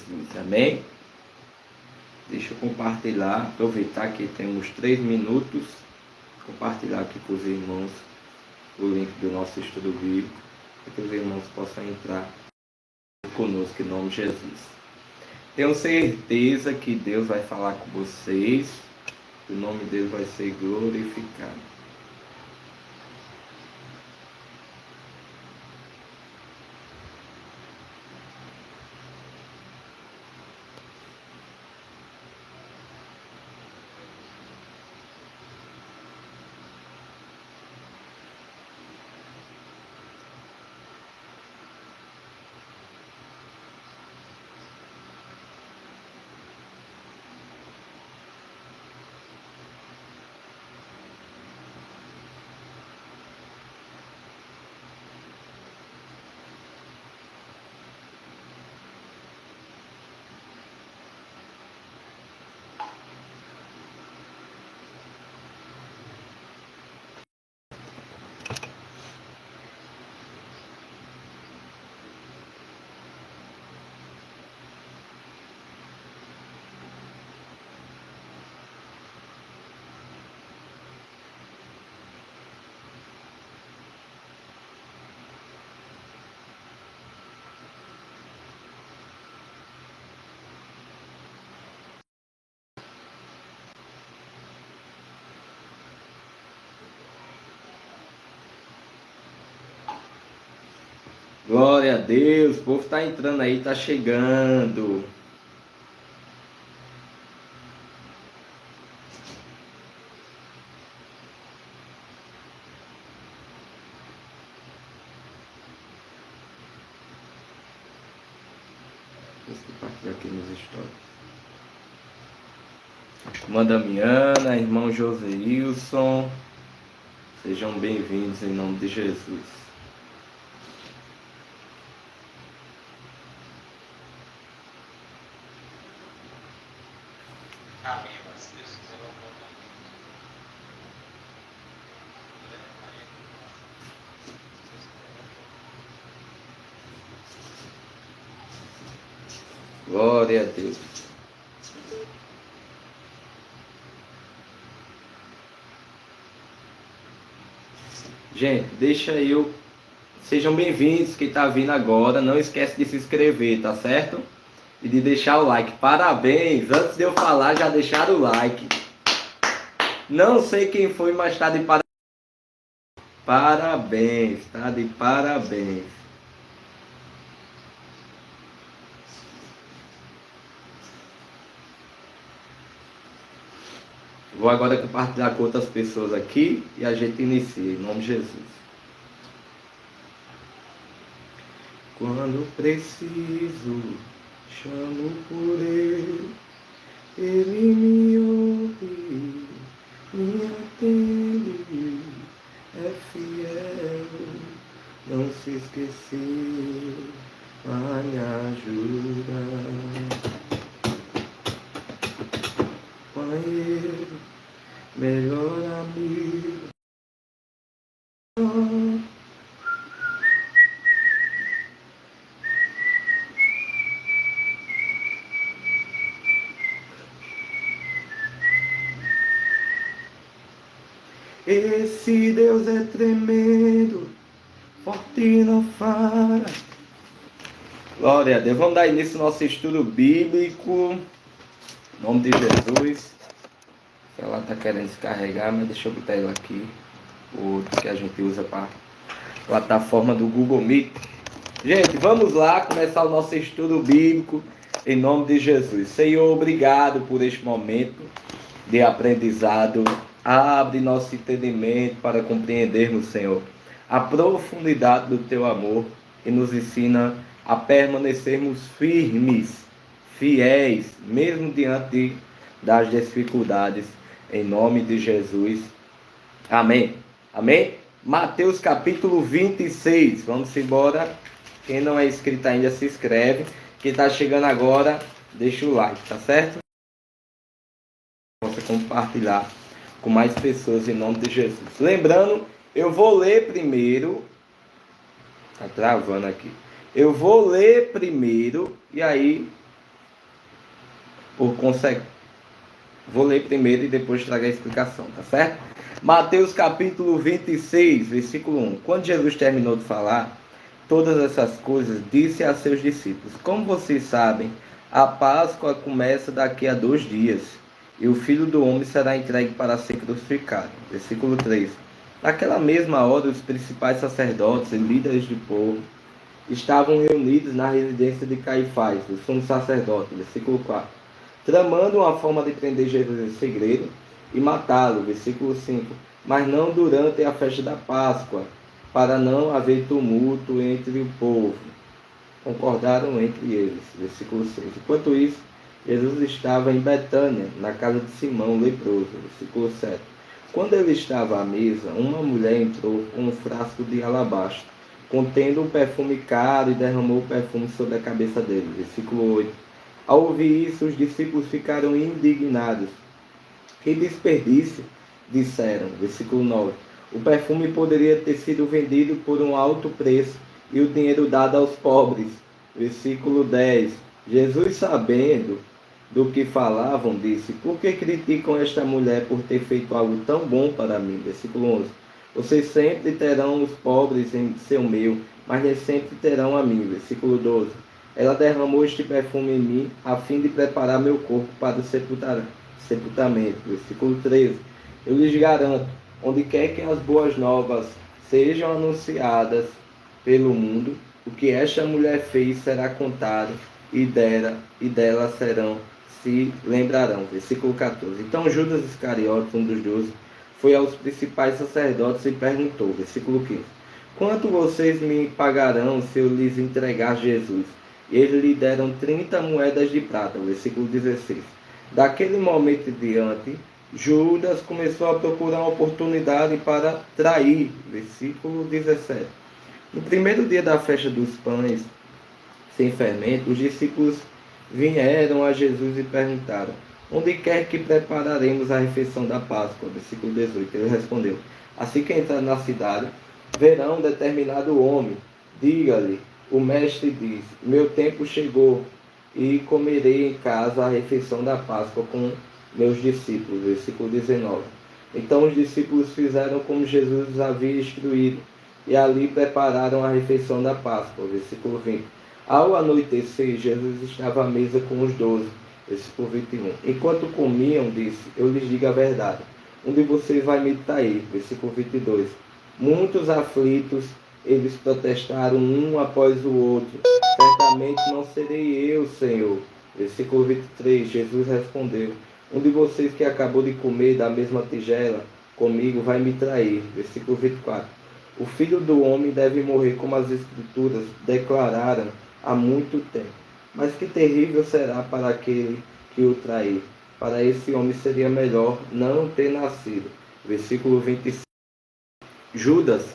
Jesus. Amém? Deixa eu compartilhar, aproveitar que temos 3 minutos, compartilhar aqui com os irmãos o link do nosso estudo bíblico, para que os irmãos possam entrar conosco em nome de Jesus. Tenho certeza que Deus vai falar com vocês, que o nome de Deus vai ser glorificado. Glória a Deus, o povo está entrando aí, está chegando. Deixa eu compartilhar aqui nos stories. Irmã Damiana, irmão Joseilson, sejam bem-vindos em nome de Jesus. Glória a Deus. Gente, deixa eu... Sejam bem-vindos, quem está vindo agora. Não esquece de se inscrever, tá certo? E de deixar o like. Parabéns! Antes de eu falar, já deixaram o like. Não sei quem foi, mas está de parabéns. Parabéns, tá de parabéns. Vou agora compartilhar com outras pessoas aqui e a gente inicia, em nome de Jesus. Quando preciso, chamo por Ele, Ele me ouve, me atende, é fiel, não se esqueceu, vai me ajudar. Companheiro, melhor amigo. Esse Deus é tremendo, forte não falha. Glória a Deus. Vamos dar início ao nosso estudo bíblico. Em nome de Jesus. Ela está querendo descarregar, mas deixa eu botar ela aqui. O outro que a gente usa para plataforma do Google Meet. Gente, vamos lá começar o nosso estudo bíblico em nome de Jesus. Senhor, obrigado por este momento de aprendizado. Abre nosso entendimento para compreendermos, Senhor, a profundidade do Teu amor e nos ensina a permanecermos firmes, fiéis, mesmo diante das dificuldades, em nome de Jesus. Amém. Amém? Mateus capítulo 26. Vamos embora. Quem não é inscrito ainda, se inscreve. Quem está chegando agora, deixa o like, tá certo? Possa compartilhar com mais pessoas em nome de Jesus. Lembrando, eu vou ler primeiro. Tá travando aqui. Eu vou ler primeiro e aí por consequência. Vou ler primeiro e depois trago a explicação, tá certo? Mateus capítulo 26, versículo 1. Quando Jesus terminou de falar todas essas coisas, disse a seus discípulos: Como vocês sabem, a Páscoa começa daqui a 2 dias, e o Filho do Homem será entregue para ser crucificado. Versículo 3. Naquela mesma hora, os principais sacerdotes e líderes do povo estavam reunidos na residência de Caifás, o sumo sacerdote. Versículo 4. Tramando uma forma de prender Jesus em segredo e matá-lo. Versículo 5. Mas não durante a festa da Páscoa, para não haver tumulto entre o povo. Concordaram entre eles. Versículo 6. Enquanto isso, Jesus estava em Betânia, na casa de Simão, leproso. Versículo 7. Quando ele estava à mesa, uma mulher entrou com um frasco de alabastro, contendo um perfume caro, e derramou o perfume sobre a cabeça dele. Versículo 8. Ao ouvir isso, os discípulos ficaram indignados. Que desperdício, disseram. Versículo 9. O perfume poderia ter sido vendido por um alto preço e o dinheiro dado aos pobres. Versículo 10. Jesus, sabendo do que falavam, disse: Por que criticam esta mulher por ter feito algo tão bom para mim? Versículo 11. Vocês sempre terão os pobres em seu meio, mas nem sempre terão a mim. Versículo 12. Ela derramou este perfume em mim, a fim de preparar meu corpo para o sepultamento. Versículo 13. Eu lhes garanto, onde quer que as boas novas sejam anunciadas pelo mundo, o que esta mulher fez será contado, e dela se lembrarão. Versículo 14. Então Judas Iscariotes, um dos 12, foi aos principais sacerdotes e perguntou. Versículo 15. Quanto vocês me pagarão se eu lhes entregar Jesus? E eles lhe deram 30 moedas de prata. Versículo 16. Daquele momento em diante, Judas começou a procurar uma oportunidade para trair. Versículo 17. No primeiro dia da festa dos pães sem fermento, os discípulos vieram a Jesus e perguntaram: Onde quer que prepararemos a refeição da Páscoa? Versículo 18. Ele respondeu: Assim que entrar na cidade, verão determinado homem. Diga-lhe: O mestre diz: Meu tempo chegou, e comerei em casa a refeição da Páscoa com meus discípulos. Versículo 19. Então os discípulos fizeram como Jesus os havia instruído, e ali prepararam a refeição da Páscoa. Versículo 20. Ao anoitecer, Jesus estava à mesa com os 12. Versículo 21. Enquanto comiam, disse: Eu lhes digo a verdade, um de vocês vai me trair. Versículo 22. Muitos aflitos, eles protestaram um após o outro: Certamente não serei eu, Senhor. Versículo 23. Jesus respondeu: Um de vocês que acabou de comer da mesma tigela comigo vai me trair. Versículo 24. O Filho do Homem deve morrer como as Escrituras declararam há muito tempo. Mas que terrível será para aquele que o trair. Para esse homem seria melhor não ter nascido. Versículo 25. Judas,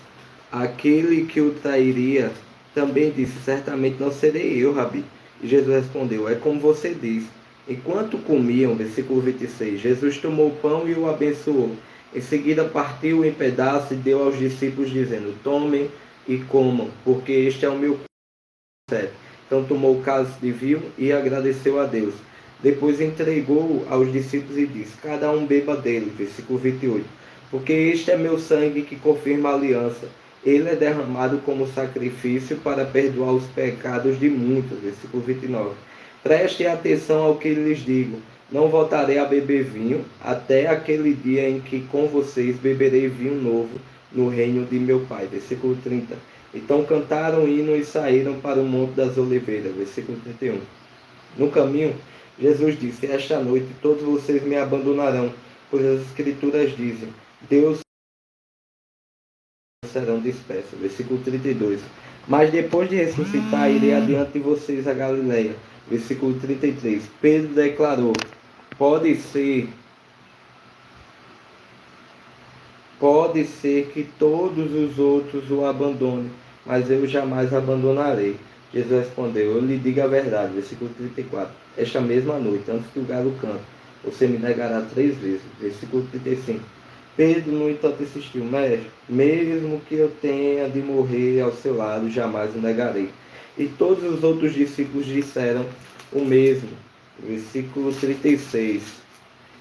aquele que o trairia, também disse: Certamente não serei eu, Rabi. E Jesus respondeu: É como você diz. Enquanto comiam, versículo 26, Jesus tomou o pão e o abençoou. Em seguida partiu em pedaços e deu aos discípulos, dizendo: Tomem e comam, porque este é o meu corpo. Então tomou o cálice de vinho e agradeceu a Deus. Depois entregou aos discípulos e disse: Cada um beba dele. Versículo 28. Porque este é meu sangue que confirma a aliança. Ele é derramado como sacrifício para perdoar os pecados de muitos. Versículo 29. Prestem atenção ao que lhes digo. Não voltarei a beber vinho até aquele dia em que com vocês beberei vinho novo no reino de meu Pai. Versículo 30. Então cantaram o hino e saíram para o Monte das Oliveiras. Versículo 31. No caminho, Jesus disse: Esta noite todos vocês me abandonarão, pois as Escrituras dizem: Deus serão dispersos. Versículo 32. Mas depois de ressuscitar, irei adiante de vocês a Galileia. Versículo 33. Pedro declarou: Pode ser que todos os outros o abandonem, mas eu jamais abandonarei. Jesus respondeu: Eu lhe digo a verdade. Versículo 34. Esta mesma noite, antes que o galo cante, você me negará 3 vezes. Versículo 35. Pedro, no entanto, insistiu: Mestre, mesmo que eu tenha de morrer ao seu lado, jamais o negarei. E todos os outros discípulos disseram o mesmo. Versículo 36.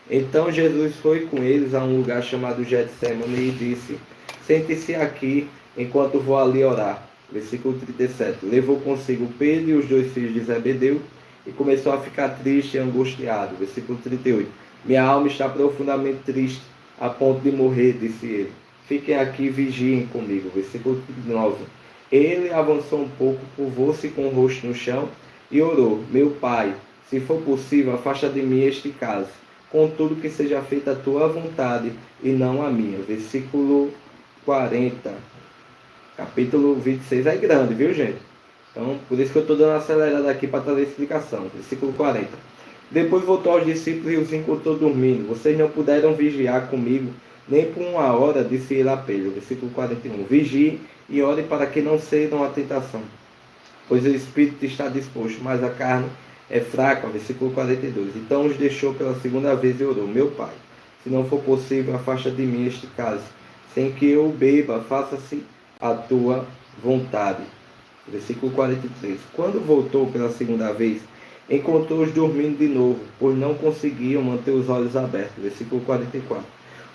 Então Jesus foi com eles a um lugar chamado Getsemane e disse: sente-se aqui enquanto vou ali orar. Versículo 37. Levou consigo Pedro e os dois filhos de Zebedeu e começou a ficar triste e angustiado. Versículo 38. Minha alma está profundamente triste, a ponto de morrer, disse ele. Fiquem aqui e vigiem comigo. Versículo 39. Ele avançou um pouco, curvou-se com o rosto no chão e orou: meu pai, se for possível, afasta de mim este cálice. Contudo, que seja feita a tua vontade e não a minha. Versículo 40. Capítulo 26 é grande, viu, gente? Então, por isso que eu estou dando uma acelerada aqui para trazer explicação. Versículo 40. Depois voltou aos discípulos e os encontrou dormindo. Vocês não puderam vigiar comigo nem por uma hora, disse ele a Pedro. Versículo 41. Vigie e ore para que não cedam à tentação, pois o espírito está disposto, mas a carne é fraca. Versículo 42. Então os deixou pela segunda vez e orou: meu pai, se não for possível, afasta de mim este cálice, sem que eu beba, faça-se a tua vontade. Versículo 43. Quando voltou pela segunda vez, encontrou-os dormindo de novo, pois não conseguiam manter os olhos abertos. Versículo 44.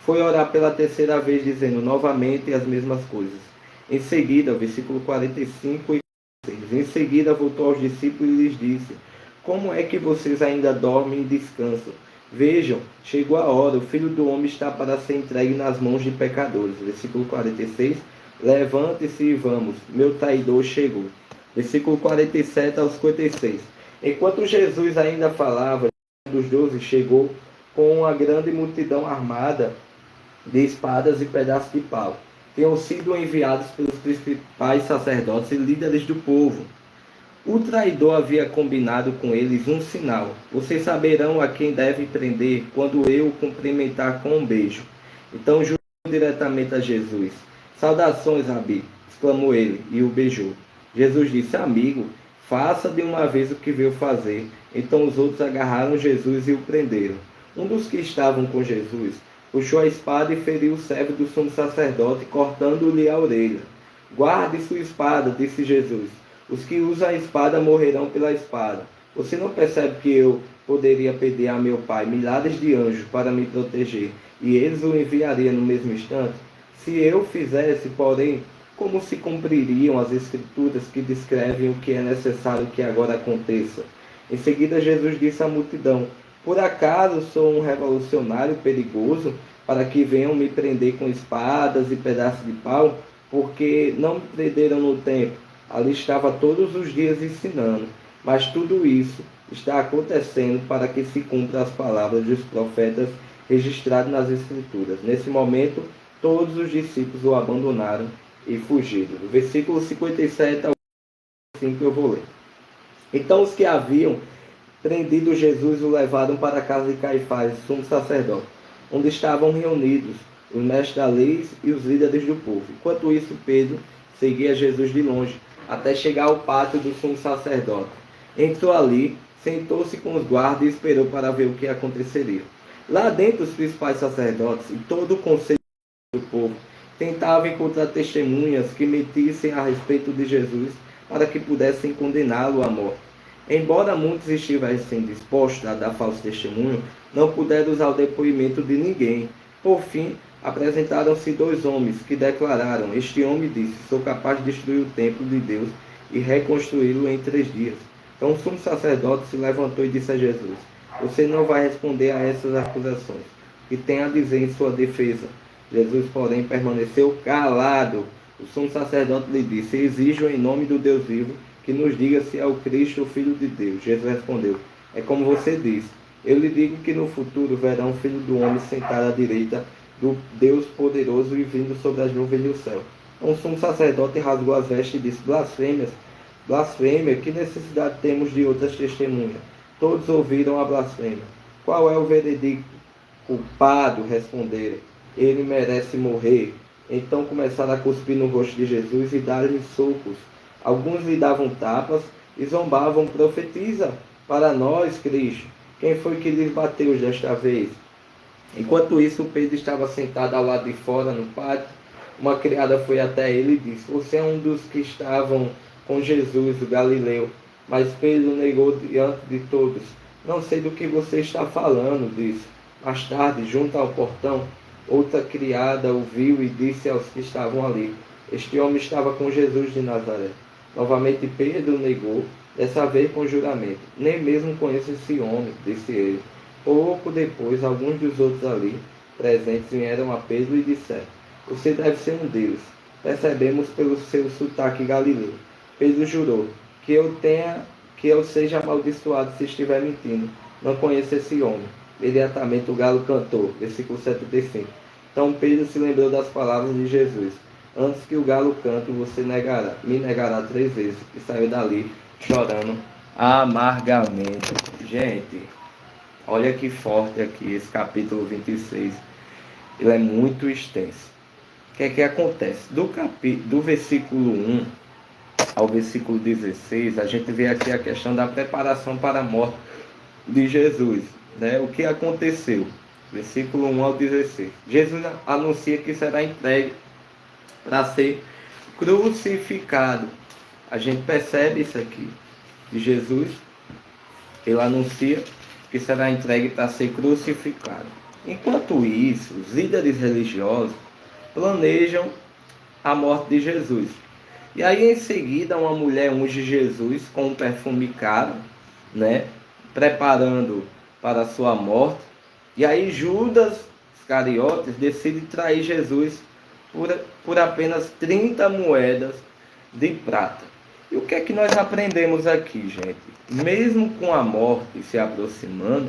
Foi orar pela terceira vez, dizendo novamente as mesmas coisas. Em seguida, versículo 45 e 46. Em seguida voltou aos discípulos e lhes disse: como é que vocês ainda dormem e descansam? Vejam, chegou a hora, o Filho do Homem está para ser entregue nas mãos de pecadores. Versículo 46. Levante-se e vamos, meu traidor chegou. Versículo 47 ao 56. Enquanto Jesus ainda falava, dos 12 chegou com uma grande multidão armada de espadas e pedaços de pau. Tinham sido enviados pelos principais sacerdotes e líderes do povo. O traidor havia combinado com eles um sinal: vocês saberão a quem devem prender quando eu o cumprimentar com um beijo. Então jurou diretamente a Jesus: saudações, Rabi, exclamou ele, e o beijou. Jesus disse: amigo, faça de uma vez o que veio fazer. Então os outros agarraram Jesus e o prenderam. Um dos que estavam com Jesus puxou a espada e feriu o servo do sumo sacerdote, cortando-lhe a orelha. Guarde sua espada, disse Jesus. Os que usam a espada morrerão pela espada. Você não percebe que eu poderia pedir a meu Pai milhares de anjos para me proteger, e eles o enviariam no mesmo instante? Se eu fizesse, porém, como se cumpririam as escrituras que descrevem o que é necessário que agora aconteça? Em seguida, Jesus disse à multidão: por acaso sou um revolucionário perigoso para que venham me prender com espadas e pedaços de pau? Porque não me prenderam no templo. Ali estava todos os dias ensinando. Mas tudo isso está acontecendo para que se cumpra as palavras dos profetas registradas nas Escrituras. Nesse momento, todos os discípulos o abandonaram e fugiram. Do versículo 57 ao 5 eu vou ler. Então os que haviam prendido Jesus o levaram para a casa de Caifás, sumo sacerdote, onde estavam reunidos os mestres da lei e os líderes do povo. Enquanto isso, Pedro seguia Jesus de longe, até chegar ao pátio do sumo sacerdote. Entrou ali, sentou-se com os guardas e esperou para ver o que aconteceria. Lá dentro, os principais sacerdotes e todo o conselho do povo tentavam encontrar testemunhas que mentissem a respeito de Jesus para que pudessem condená-lo à morte. Embora muitos estivessem dispostos a dar falso testemunho, não puderam usar o depoimento de ninguém. Por fim, apresentaram-se dois homens que declararam: este homem disse, sou capaz de destruir o templo de Deus e reconstruí-lo em 3 dias. Então o sumo sacerdote se levantou e disse a Jesus: você não vai responder a essas acusações. O que tem a dizer em sua defesa? Jesus, porém, permaneceu calado. O sumo sacerdote lhe disse: exijo em nome do Deus vivo que nos diga se é o Cristo, o Filho de Deus. Jesus respondeu: é como você diz. Eu lhe digo que no futuro verão o Filho do Homem sentado à direita do Deus poderoso e vindo sobre as nuvens do céu. Então o sumo sacerdote rasgou as vestes e disse: blasfêmia, que necessidade temos de outras testemunhas? Todos ouviram a blasfêmia. Qual é o veredicto? Culpado, responderam. Ele merece morrer. Então começaram a cuspir no rosto de Jesus e dar-lhe socos. Alguns lhe davam tapas e zombavam: profetiza para nós, Cristo. Quem foi que lhes bateu desta vez? Enquanto isso, Pedro estava sentado ao lado de fora, no pátio. Uma criada foi até ele e disse: você é um dos que estavam com Jesus, o Galileu. Mas Pedro negou diante de todos: Não sei do que você está falando, disse. Mais tarde, junto ao portão, outra criada o viu e disse aos que estavam ali: Este homem estava com Jesus de Nazaré. Novamente Pedro negou, dessa vez com juramento: Nem mesmo conheço esse homem, disse ele. Pouco depois, alguns dos outros ali presentes vieram a Pedro e disseram: Você deve ser um deles. Percebemos pelo seu sotaque galileu. Pedro jurou: que eu seja amaldiçoado se estiver mentindo. Não conheço esse homem. Imediatamente o galo cantou. Versículo 75. Então Pedro se lembrou das palavras de Jesus: Antes que o galo cante, você me negará 3 vezes. E saiu dali chorando amargamente. Gente, olha que forte aqui esse capítulo 26. Ele é muito extenso. O que é que acontece? Do versículo 1 ao versículo 16, a gente vê aqui a questão da preparação para a morte de Jesus, né? O que aconteceu? Versículo 1 ao 16. Jesus anuncia que será entregue para ser crucificado. A gente percebe isso aqui. De Jesus, ele anuncia que será entregue para ser crucificado. Enquanto isso, os líderes religiosos planejam a morte de Jesus. E aí em seguida uma mulher unge Jesus com um perfume caro, né, preparando para a sua morte. E aí Judas Iscariotes decide trair Jesus por apenas 30 moedas de prata. E o que é que nós aprendemos aqui, gente? Mesmo com a morte se aproximando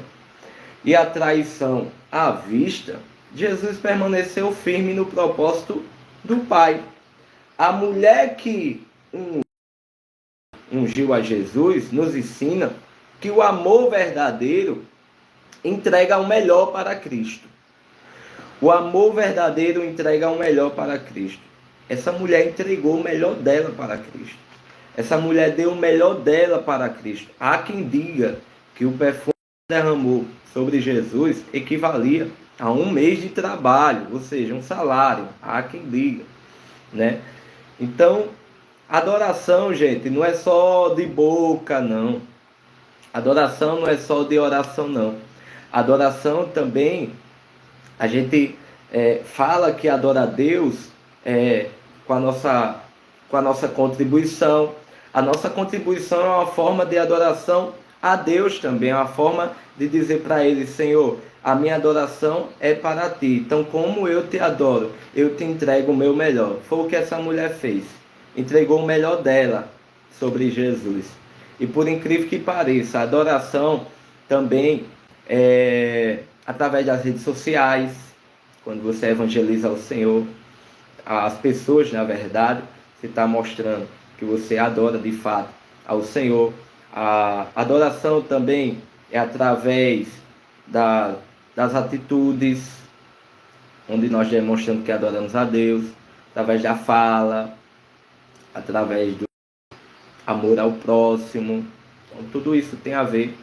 e a traição à vista, Jesus permaneceu firme no propósito do Pai. A mulher que ungiu a Jesus nos ensina que o amor verdadeiro entrega o melhor para Cristo. O amor verdadeiro entrega o melhor para Cristo. Essa mulher entregou o melhor dela para Cristo. Essa mulher deu o melhor dela para Cristo. Há quem diga que o perfume que derramou sobre Jesus equivalia a 1 mês de trabalho, ou seja, um salário. Há quem diga, né? Então, adoração, gente, não é só de boca, não. Adoração não é só de oração, não. Adoração também, a gente fala que adora a Deus com a nossa contribuição. A nossa contribuição é uma forma de adoração a Deus também, é uma forma de dizer para Ele: Senhor, a minha adoração é para Ti. Então, como eu Te adoro, eu Te entrego o meu melhor. Foi o que essa mulher fez. Entregou o melhor dela sobre Jesus. E por incrível que pareça, a adoração também é através das redes sociais, quando você evangeliza o Senhor, as pessoas, na verdade, você está mostrando que você adora de fato ao Senhor. A adoração também é através das atitudes, onde nós demonstramos que adoramos a Deus, através da fala, através do amor ao próximo. Então, tudo isso tem a ver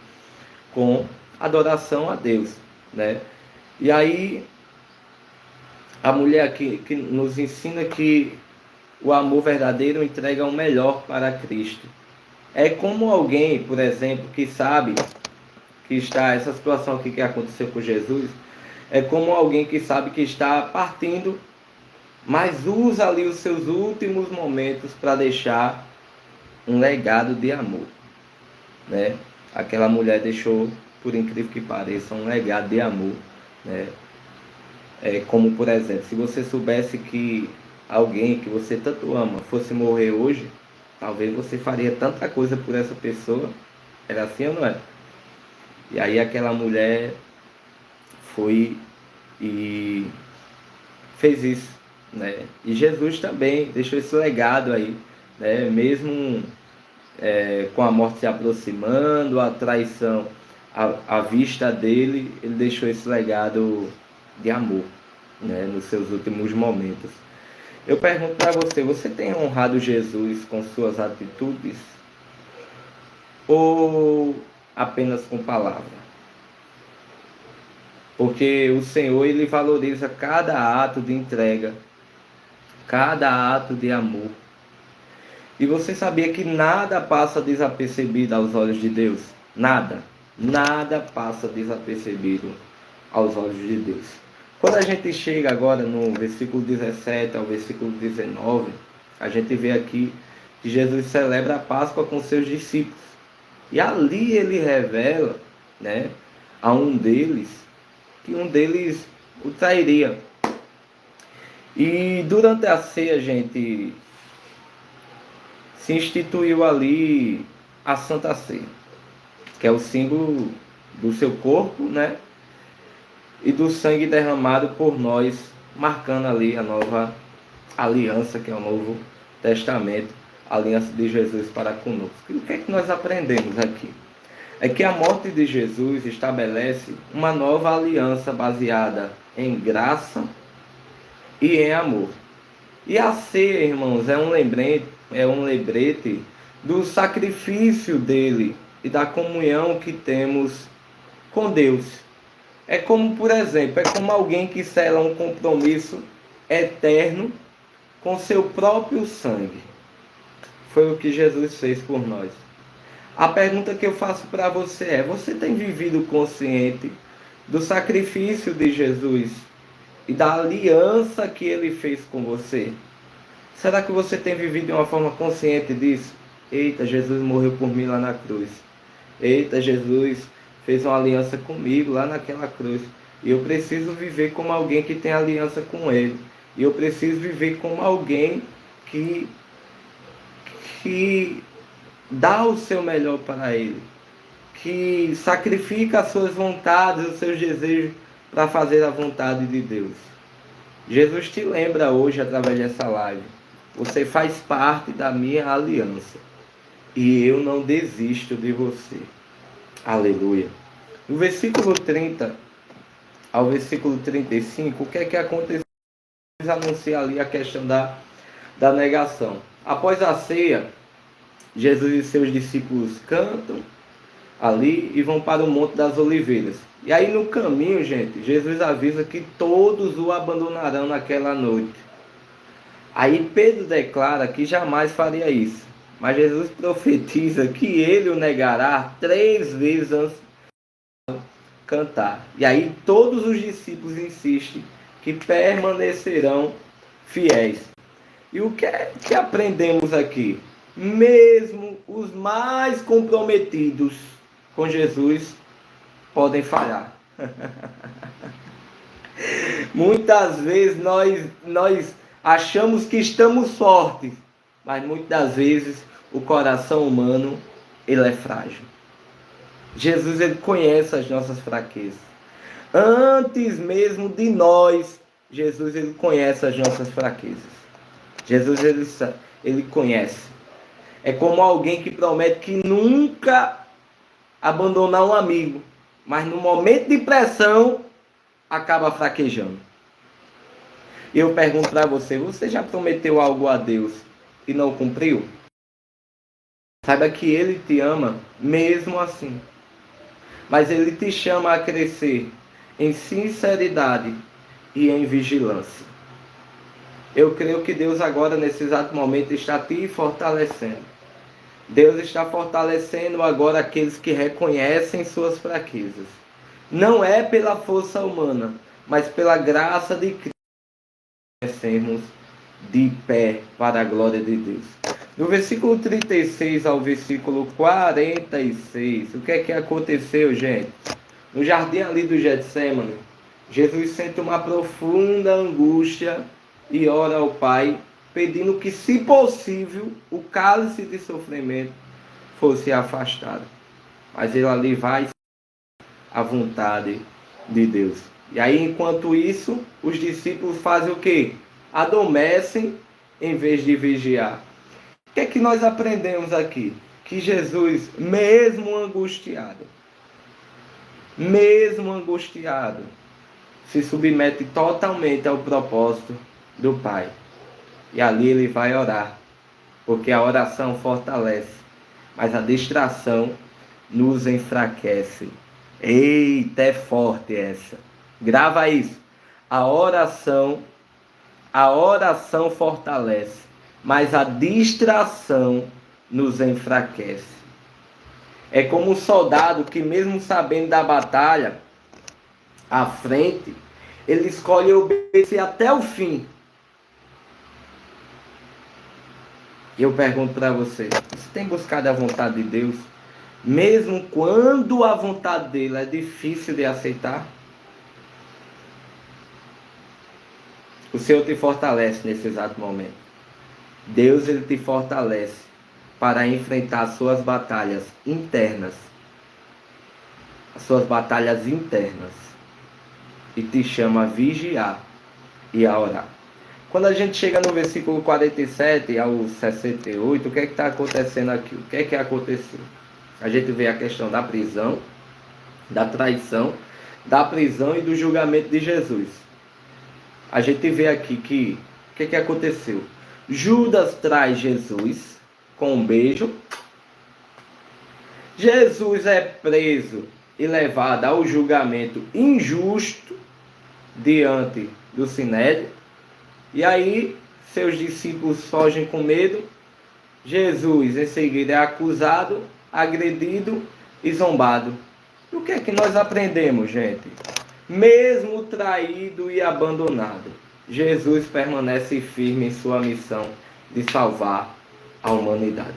com adoração a Deus, né? E aí, a mulher aqui que nos ensina que o amor verdadeiro entrega o melhor para Cristo. É como alguém, por exemplo, que sabe que está, essa situação aqui que aconteceu com Jesus, é como alguém que sabe que está partindo, mas usa ali os seus últimos momentos para deixar um legado de amor, né? Aquela mulher deixou, por incrível que pareça, um legado de amor, né? Como, por exemplo, se você soubesse que alguém que você tanto ama fosse morrer hoje, talvez você faria tanta coisa por essa pessoa. Era assim ou não é? E aí aquela mulher foi e fez isso, né? E Jesus também deixou esse legado aí, né? Mesmo com a morte se aproximando, a traição à vista dele, ele deixou esse legado de amor, né? Nos seus últimos momentos. Eu pergunto para você: você tem honrado Jesus com suas atitudes ou apenas com palavra? Porque o Senhor, Ele valoriza cada ato de entrega, cada ato de amor. E você sabia que nada passa desapercebido aos olhos de Deus? Nada. Nada passa desapercebido aos olhos de Deus. Quando a gente chega agora no versículo 17 ao versículo 19, a gente vê aqui que Jesus celebra a Páscoa com seus discípulos. E ali ele revela, né, a um deles, que um deles o trairia. E durante a ceia, gente, se instituiu ali a Santa Ceia, que é o símbolo do seu corpo, né, e do sangue derramado por nós, marcando ali a nova aliança, que é o Novo Testamento, a aliança de Jesus para conosco. E o que é que nós aprendemos aqui? É que a morte de Jesus estabelece uma nova aliança baseada em graça e em amor. E a ceia, irmãos, é um lembrete do sacrifício dele e da comunhão que temos com Deus. É como, por exemplo, é como alguém que sela um compromisso eterno com seu próprio sangue. Foi o que Jesus fez por nós. A pergunta que eu faço para você é: você tem vivido consciente do sacrifício de Jesus e da aliança que ele fez com você? Será que você tem vivido de uma forma consciente disso? Eita, Jesus morreu por mim lá na cruz. Eita, Jesus fez uma aliança comigo lá naquela cruz. E eu preciso viver como alguém que tem aliança com ele. E eu preciso viver como alguém que dá o seu melhor para ele. Que sacrifica as suas vontades, os seus desejos para fazer a vontade de Deus. Jesus te lembra hoje, através dessa live: você faz parte da minha aliança. E eu não desisto de você. Aleluia. No versículo 30 ao versículo 35, o que é que aconteceu? Anuncia ali a questão da negação. Após a ceia, Jesus e seus discípulos cantam ali e vão para o Monte das Oliveiras. E aí no caminho, gente, Jesus avisa que todos o abandonarão naquela noite. Aí Pedro declara que jamais faria isso. Mas Jesus profetiza que ele o negará 3 vezes antes de cantar. E aí todos os discípulos insistem que permanecerão fiéis. E o que é que aprendemos aqui? Mesmo os mais comprometidos com Jesus podem falhar. Muitas vezes nós achamos que estamos fortes, mas muitas das vezes o coração humano ele é frágil. Jesus ele conhece as nossas fraquezas. Antes mesmo de nós, Jesus ele conhece as nossas fraquezas. Jesus ele conhece. É como alguém que promete que nunca abandonar um amigo, mas no momento de pressão acaba fraquejando. Eu pergunto para você: você já prometeu algo a Deus e não cumpriu? Saiba que ele te ama mesmo assim. Mas ele te chama a crescer em sinceridade e em vigilância. Eu creio que Deus agora, nesse exato momento, está te fortalecendo. Deus está fortalecendo agora aqueles que reconhecem suas fraquezas. Não é pela força humana, mas pela graça de Cristo que conhecemos de pé para a glória de Deus. Do versículo 36 ao versículo 46, o que é que aconteceu, gente? No jardim ali do Getsêmani, Jesus sente uma profunda angústia e ora ao Pai, pedindo que, se possível, o cálice de sofrimento fosse afastado. Mas ele ali vai à vontade de Deus. E aí, enquanto isso, os discípulos fazem o quê? Adormecem em vez de vigiar. O que é que nós aprendemos aqui? Que Jesus, mesmo angustiado, se submete totalmente ao propósito do Pai. E ali ele vai orar, porque a oração fortalece, mas a distração nos enfraquece. Eita, é forte essa. Grava isso. A oração fortalece, mas a distração nos enfraquece. É como um soldado que, mesmo sabendo da batalha à frente, ele escolhe obedecer até o fim. E eu pergunto para você, você tem buscado a vontade de Deus, mesmo quando a vontade dele é difícil de aceitar? O Senhor te fortalece nesse exato momento. Deus, ele te fortalece para enfrentar as suas batalhas internas. As suas batalhas internas. E te chama a vigiar e a orar. Quando a gente chega no versículo 47 ao 68, o que é que está acontecendo aqui? O que é que aconteceu? A gente vê a questão da prisão, da traição, da prisão e do julgamento de Jesus. A gente vê aqui que o que é que aconteceu? Judas traz Jesus com um beijo. Jesus é preso e levado ao julgamento injusto diante do Sinédrio. E aí, seus discípulos fogem com medo. Jesus, em seguida, é acusado, agredido e zombado. E o que é que nós aprendemos, gente? Mesmo traído e abandonado, Jesus permanece firme em sua missão de salvar a humanidade.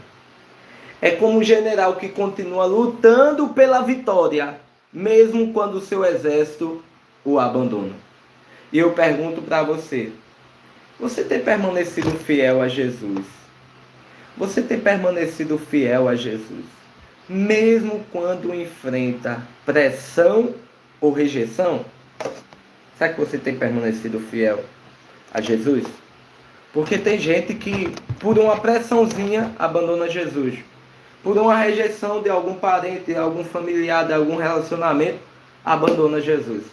É como um general que continua lutando pela vitória, mesmo quando o seu exército o abandona. E eu pergunto para você, você tem permanecido fiel a Jesus? Você tem permanecido fiel a Jesus? Mesmo quando enfrenta pressão ou rejeição? Será que você tem permanecido fiel a Jesus? Porque tem gente que, por uma pressãozinha, abandona Jesus. Por uma rejeição de algum parente, de algum familiar, de algum relacionamento, abandona Jesus.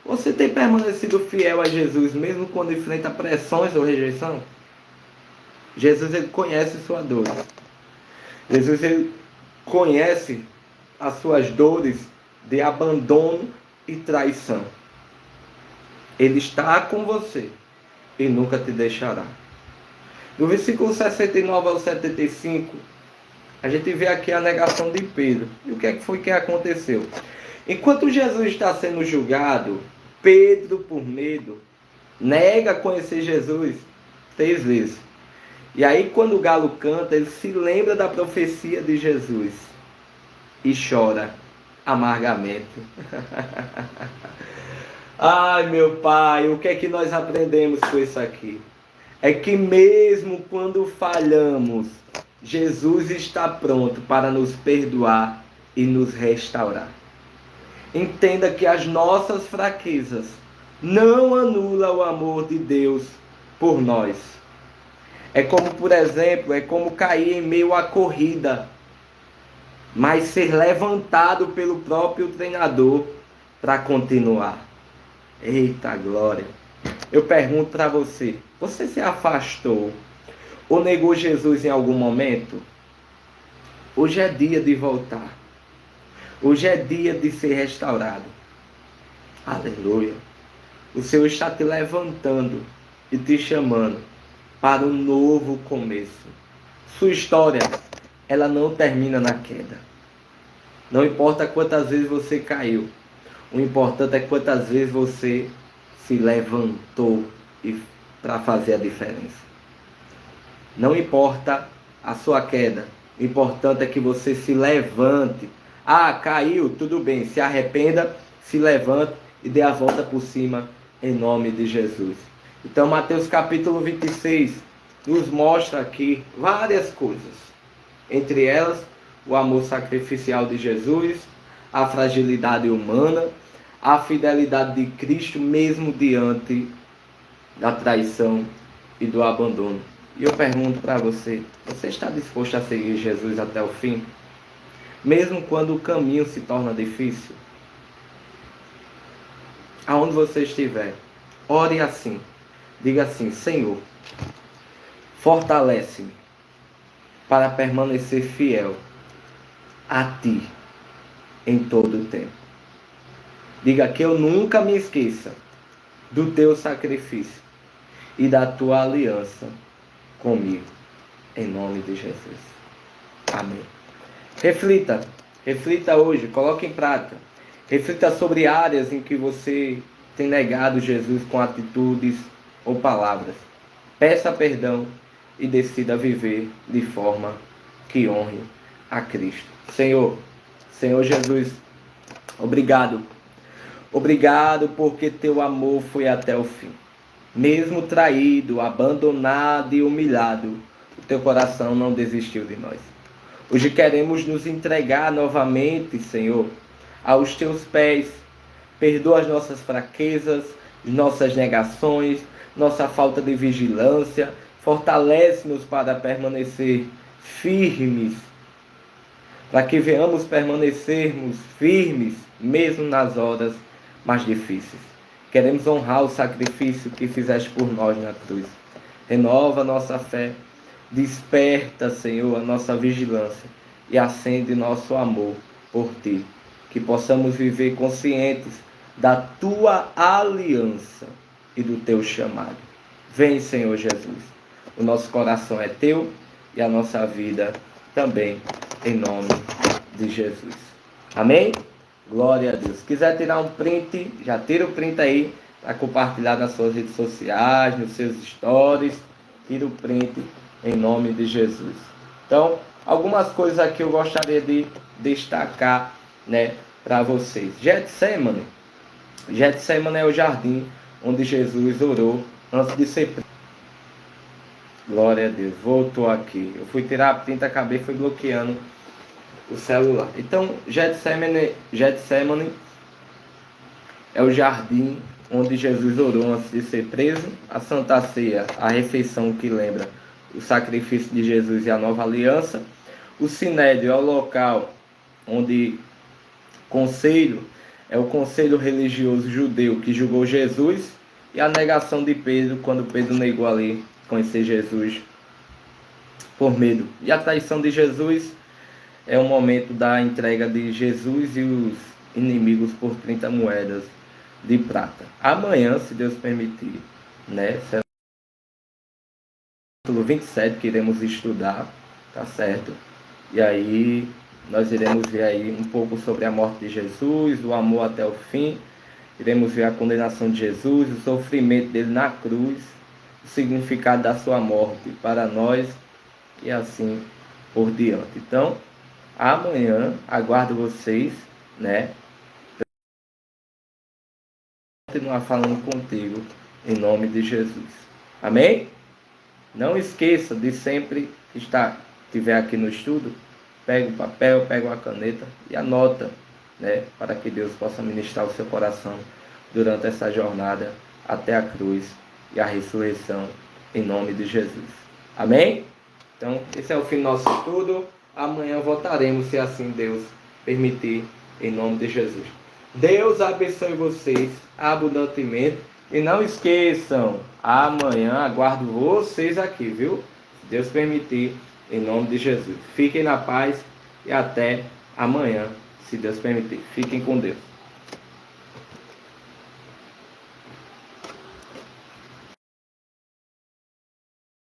Você tem permanecido fiel a Jesus, mesmo quando enfrenta pressões ou rejeição? Jesus, ele conhece sua dor. Jesus, ele conhece as suas dores de abandono e traição. Ele está com você e nunca te deixará. Do versículo 69 ao 75, a gente vê aqui a negação de Pedro. E o que foi que aconteceu? Enquanto Jesus está sendo julgado, Pedro, por medo, nega conhecer Jesus 3 vezes. E aí, quando o galo canta, ele se lembra da profecia de Jesus e chora amargamente. Ai, meu Pai, o que é que nós aprendemos com isso aqui? É que mesmo quando falhamos, Jesus está pronto para nos perdoar e nos restaurar. Entenda que as nossas fraquezas não anulam o amor de Deus por nós. É como, por exemplo, é como cair em meio à corrida, mas ser levantado pelo próprio treinador para continuar. Eita glória! Eu pergunto para você, você se afastou ou negou Jesus em algum momento? Hoje é dia de voltar. Hoje é dia de ser restaurado. Aleluia! O Senhor está te levantando e te chamando para um novo começo. Sua história, ela não termina na queda. Não importa quantas vezes você caiu. O importante é quantas vezes você se levantou para fazer a diferença. Não importa a sua queda. O importante é que você se levante. Ah, caiu, tudo bem. Se arrependa, se levante e dê a volta por cima em nome de Jesus. Então, Mateus capítulo 26 nos mostra aqui várias coisas. Entre elas, o amor sacrificial de Jesus, a fragilidade humana, a fidelidade de Cristo mesmo diante da traição e do abandono. E eu pergunto para você, você está disposto a seguir Jesus até o fim? Mesmo quando o caminho se torna difícil? Aonde você estiver, ore assim. Diga assim, Senhor, fortalece-me para permanecer fiel a Ti em todo o tempo. Diga que eu nunca me esqueça do Teu sacrifício e da Tua aliança comigo. Em nome de Jesus. Amém. Reflita Reflita hoje, coloque em prática. Reflita sobre áreas em que você tem negado Jesus com atitudes ou palavras. Peça perdão e decida viver de forma que honre a Cristo. Senhor Jesus, obrigado. Obrigado porque teu amor foi até o fim. Mesmo traído, abandonado e humilhado, o teu coração não desistiu de nós. Hoje queremos nos entregar novamente, Senhor, aos teus pés. Perdoa as nossas fraquezas, nossas negações, nossa falta de vigilância. Fortalece-nos para permanecer firmes, para que venhamos permanecermos firmes, mesmo nas horas mais difíceis. Queremos honrar o sacrifício que fizeste por nós na cruz. Renova a nossa fé, desperta, Senhor, a nossa vigilância e acende nosso amor por Ti. Que possamos viver conscientes da Tua aliança e do Teu chamado. Vem, Senhor Jesus. O nosso coração é Teu e a nossa vida também, em nome de Jesus. Amém? Glória a Deus. Se quiser tirar um print, já tira o print aí para compartilhar nas suas redes sociais, nos seus stories. Tira o print em nome de Jesus. Então, algumas coisas aqui eu gostaria de destacar, né, para vocês. Getsemane é o jardim onde Jesus orou antes de ser preso. Glória a Deus. Voltou aqui. Eu fui tirar a print, acabei bloqueando o celular. Então, Getsemane é o jardim onde Jesus orou antes de ser preso. A Santa Ceia, a refeição que lembra o sacrifício de Jesus e a nova aliança. O Sinédrio é o local onde é o conselho religioso judeu que julgou Jesus, e a negação de Pedro, quando Pedro negou ali conhecer Jesus por medo. E a traição de Jesus é o momento da entrega de Jesus e os inimigos por 30 moedas de prata. Amanhã, se Deus permitir, né, será o capítulo 27 que iremos estudar, tá certo? E aí nós iremos ver aí um pouco sobre a morte de Jesus, o amor até o fim. Iremos ver a condenação de Jesus, o sofrimento dele na cruz, o significado da sua morte para nós e assim por diante. Então, amanhã aguardo vocês, né? Continuar falando contigo em nome de Jesus. Amém? Não esqueça de sempre que estiver aqui no estudo, pega o papel, pega uma caneta e anota, né? Para que Deus possa ministrar o seu coração durante essa jornada até a cruz e a ressurreição em nome de Jesus. Amém? Então, esse é o fim do nosso estudo. Amanhã voltaremos, se assim Deus permitir, em nome de Jesus. Deus abençoe vocês abundantemente. E não esqueçam, amanhã aguardo vocês aqui, viu? Se Deus permitir, em nome de Jesus. Fiquem na paz e até amanhã, se Deus permitir. Fiquem com Deus.